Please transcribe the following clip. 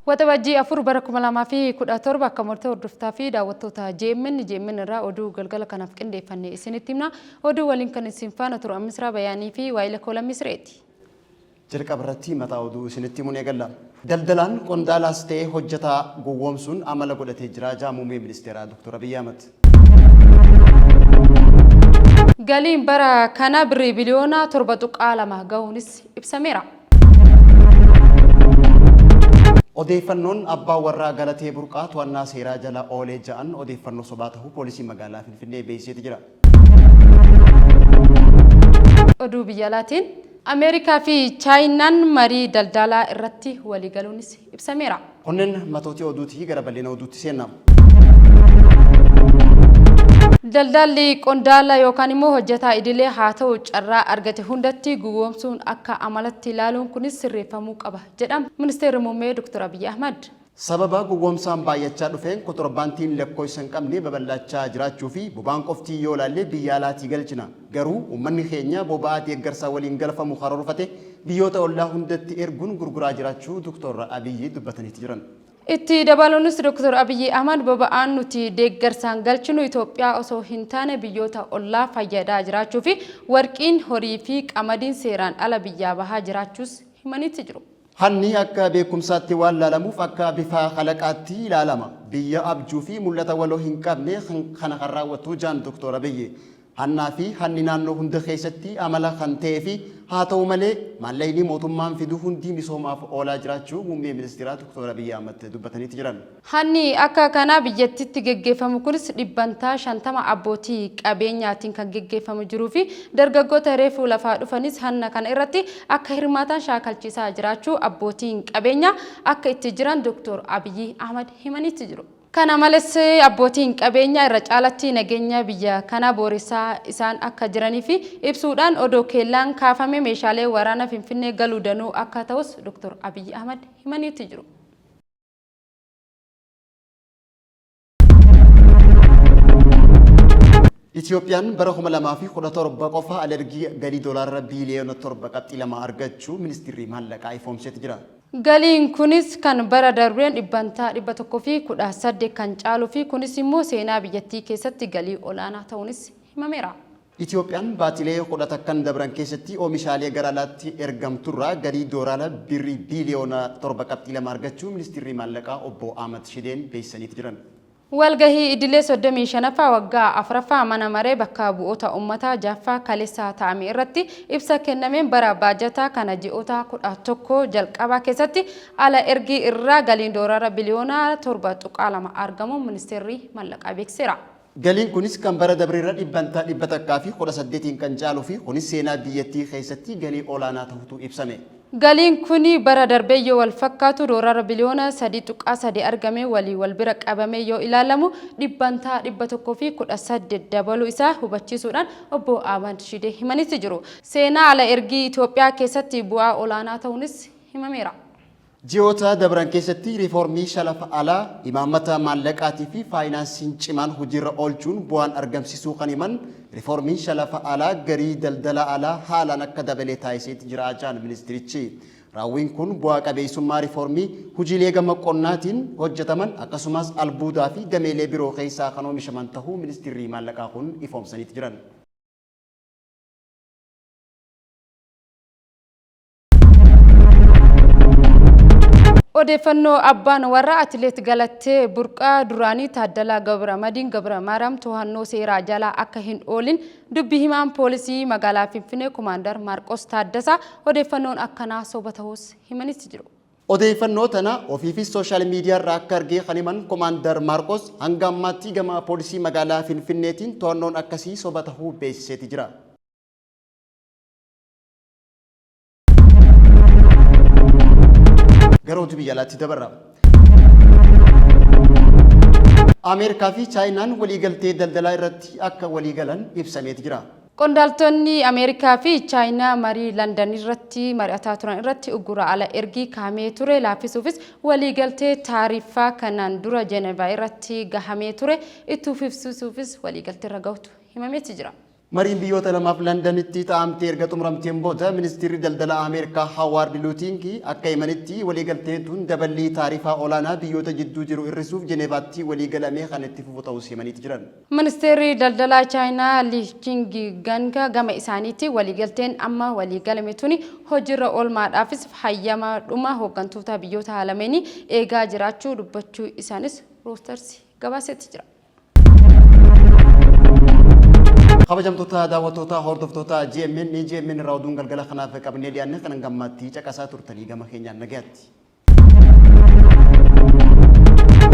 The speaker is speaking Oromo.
Watabajii afur bara 2017 akka murtee hordoftaa fi daawwattoota JMN irraa oduu galgala kanaaf qindeeffannee isinitti himna. Oduu waliin kan isin faana turu Ammisraa Bayaanii fi Waayila Koola Misreeti. Jalqaba irratti mataa oduu isinitti himuu eegalla. Daldalaan qondaalaas ta'ee hojjetaa gowwoomsuun amala godhatee jira Muummee Ministeeraa Dr. Abiyyi Ahmed. Galiin bara kana birrii biliyoona 7.2 gahuunis ibsameera. Odeeffannoon abbaa warraa Galatee Burqaa to'annaa seeraa jala oolee ja'an odeeffannoo sobaa ta'uu poolisii magaalaa Finfinnee beeksisee jira. Oduu biyya alaatiin Ameerikaa fi Chaayinaan marii daldalaa irratti waliigaluunis ibsameera. Kunneen matootii oduutii gara bal'ina oduutti seenna. Daldalli qondaala yookaan immoo hojjetaa idilee haa ta'u carraa argate hundatti gowwoomsuun akka amalatti ilaaluun kunis sirreeffamuu qaba jedhama Ministeerri Muummee Dr. Abiyyi Ahmed. Sababa gowwoomsaan baay'achaa dhufeen kontirbaandiin lakkoofsa hin qabne babal'achaa jiraachuu fi boba'aan qoftii yoo ilaalle biyya alaatii galchina. Garuu uummanni keenya boba'aa deeggarsaa waliin galfamu karoorfate biyyoota ollaa hundatti erguun gurguraa jiraachuu Dr. Abiyyi dubbatanii jiran. Itti dabaluunis Dr. Abiyyi Ahmed boba'aan nuti deeggarsaan galchinu Itoophiyaa osoo hin taane biyyoota ollaa fayyadaa jiraachuu fi warqiin horii fi qamadiin seeraan ala biyyaa bahaa jiraachuus himanitti jiru. Hanni akka beekumsaatti waan laalamuuf akka bifa kalaqaatti ilaalama. Biyya abjuu fi mul'ata waloo hin qabne kana kan raawwatu jaan Dr. Abiyyi. Hannaa fi hanni naannoo hunda keessatti amala kan ta'ee fi haa ta'u malee maallaqni mootummaan fidu hundi misoomaaf oolaa jiraachuu Muummee Ministeeraa Dr. Abiyyi Ahmed dubbatanii jiran. Hanni akka kana biyyattitti geggeeffamu kunis dhibbantaa 50 abbootii qabeenyaatiin kan geggeeffamu jiruu fi dargaggoota reefuu lafaa dhufanis hanna kana irratti akka hirmaatan shaakalchiisaa jiraachuu abbootiin qabeenyaa akka itti jiran Dr. Abiyyi Ahmed himanitti jiru. Kana malees abbootiin qabeenyaa irra caalatti nageenya biyya kana booressaa isaan akka jiranii fi ibsuudhaan odoo keellaan kaafame meeshaalee waraana Finfinnee galuu danuu akka ta'us Dr. Abiyyi Ahmed himanitti jiru. Itoophiyaan bara 2017 qofa alergii galii doolaara biliyoona 7.2 argachuu ministeerri maallaqaa ifoomseeti jira. Galiin kunis kan bara darbeen dhibbantaa 118 kan caaluu fi kunis immoo seenaa biyyattii keessatti galii olaanaa ta'uunis himameera. Itoophiyaan baatilee 10 kan dabran keessatti oomishaalee gara alaatti ergamturraa galii doolaara biliyoona 7.2 argachuu ministeerri maallaqaa obbo Ahmed Shideen beeksisanii jiran. Walgahii idilee 35ffaa waggaa afuraffaa mana maree bakka bu'oota uummataa jaffaa kaleessaa ta'ame irratti ibsa kennameen bara baajataa kana ji'oota 11 jalqabaa keessatti ala ergii irraa galiin doolaara biliyoona 7.2 argamu ministeerri maallaqaa beeksiseera. Galiin kunis kan bara dabreerra dhibbantaa 118 kan caaluu fi kunis seenaa biyyattii keessatti galii olaanaa ta'utu ibsame. Galiin kuni bara darbee yoo wal fakkaatu doolaara biliyoona 3.3 argame wal bira qabame yoo ilaalamu dhibbantaa 118 dabaluu isaa hubachiisuudhaan obbo Ahmed Shidee himanitti jiru. Seenaa ala ergii Itoophiyaa keessatti bu'aa olaanaa ta'uunis himameera. Ji'oota dabran keessatti riiformii shalafa alaa imaammata maallaqaatii fi faayinaansiin cimaan hojiirra oolchuun bu'aan argamsiisuu kan himan riiformiin shalafa alaa garii daldala alaa haalaan akka dabalee taasiseeti jira jaan ministerichi. Raawwiin kun bu'aa qabeessummaa riiformii hojiilee gama qonnaatiin hojjetaman akkasumas albuudaa fi gameelee biroo keessaa kan oomishaman ta'uu ministeerri maallaqaa kun ifoomsaniiti jiran. Odeeffannoo abbaan warraa atileet Galatee Burqaa duraanii Taaddalaa Gabramadiin Gabramaaram to'annoo seeraa jalaa akka hin oolin dubbii himaan poolisii magaalaa Finfinnee Komaandar Maarqos Taaddasaa odeeffannoon akkanaa soba ta'us himanitti jiru. Odeeffannoo tana ofiifis sooshaal miidiyaa irraa akka argee kan himan Komaandar Maarqos hanga ammaatti gama poolisii magaalaa Finfinneetiin to'annoon akkasii soba ta'uu beeksiseeti jira. Garuu biyya alaatti dabarra. Ameerikaa fi Chaayinaan waliigaltee daldalaa irratti akka waliigalan ibsameeti jira. Qondaaltonni Ameerikaa fi Chaayinaa marii London irratti mari'ataa turan irratti uggura ala ergii kaa'amee ture laaffisuufis waliigaltee taariffaa kanaan dura Jeenevaa irratti gahamee ture itti fufsiisuufis waliigaltee irra gahuutu himameeti jira. Mariin biyyoota lamaaf Londanitti taa'amtee erga xumuramteen booda ministeerri daldala Ameerikaa Hawaard Luutingi akka himanitti waliigalteen tun daballii taarifaa olaanaa biyyoota jidduu jiru hir'isuuf Jeneevaatti waliigalamee kan itti fufu ta'uu himaniiti jiran. Ministeerri daldalaa Chaayinaa Li Qingang gama isaaniitti waliigalteen amma waliigalame tuni hojiirra oolmaadhaafis hayyamaadhuma hooggantoota biyyoota lameenii eegaa jiraachuu dubbachuu isaanis Roosters gabaasetti jira. Kabajamtoota daawwattoota hordoftoota GMN irraa oduun galgala kanaaf qabnee dhiyaanne kan gammaatti caqasaa turtanii gama keenyaan nagaatti.